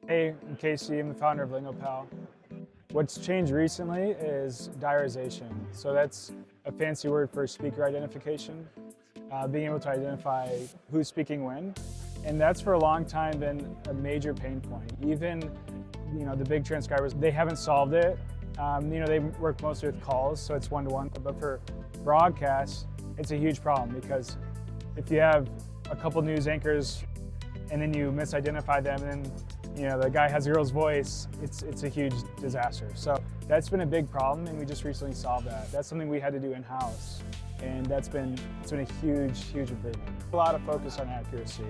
Hey, I'm Casey. I'm the founder of Lingopal. What's changed recently is diarization. So that's a fancy word for speaker identification, being able to identify who's speaking when. And that's for a long time been a major pain point. Even the big transcribers, they haven't solved it. They work mostly with calls, so it's one-to-one. But for broadcasts, it's a huge problem because if you have a couple news anchors and then you misidentify them and then the guy has a girl's voice, it's a huge disaster. So that's been a big problem, and we just recently solved that. That's something we had to do in-house, and it's been a huge, huge improvement. A lot of focus on accuracy,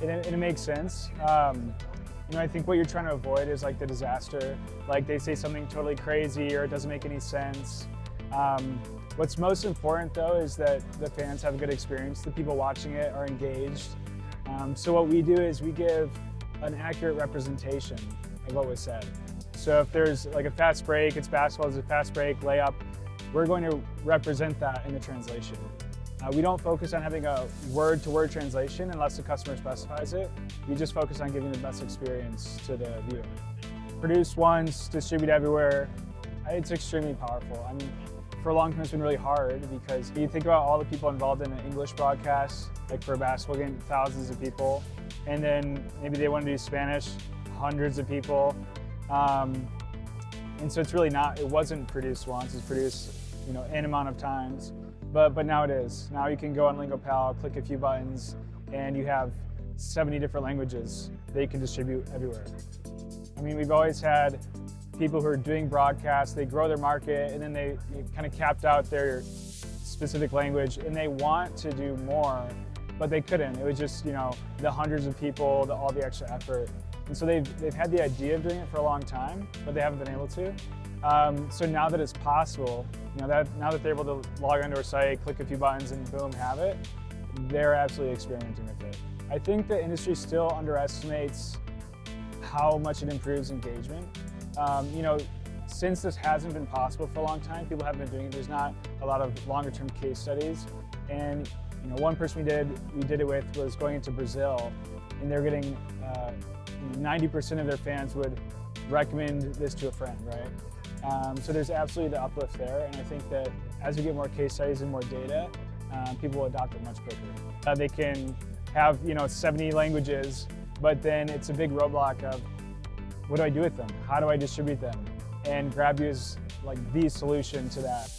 and it makes sense. I think what you're trying to avoid is like the disaster, like they say something totally crazy or it doesn't make any sense. What's most important though is that the fans have a good experience, the people watching it are engaged. So what we do is we give an accurate representation of what was said. So if there's like a fast break, it's basketball, there's a fast break, layup, we're going to represent that in the translation. We don't focus on having a word-to-word translation unless the customer specifies it. We just focus on giving the best experience to the viewer. Produce once, distribute everywhere. It's extremely powerful. I mean, for a long time it's been really hard because you think about all the people involved in an English broadcast, like for a basketball game, thousands of people, and then maybe they want to do Spanish, hundreds of people. And so it's really not, it wasn't produced once, it's produced n amount of times. But now it is. Now you can go on Lingopal, click a few buttons, and you have 70 different languages that you can distribute everywhere. I mean, we've always had people who are doing broadcasts, they grow their market, and then they kind of capped out their specific language, and they want to do more, but they couldn't. It was just, the hundreds of people, all the extra effort. And so they've had the idea of doing it for a long time, but they haven't been able to. So now that it's possible, now that they're able to log onto our site, click a few buttons, and boom, have it, they're absolutely experimenting with it. I think the industry still underestimates how much it improves engagement. Since this hasn't been possible for a long time, people haven't been doing it. There's not a lot of longer-term case studies. And one person we did it with was going into Brazil, and they're getting 90% of their fans would recommend this to a friend, right? So there's absolutely the uplift there, and I think that as we get more case studies and more data, people will adopt it much quicker. They can have 70 languages, but then it's a big roadblock of what do I do with them? How do I distribute them? And Grabyo is like the solution to that.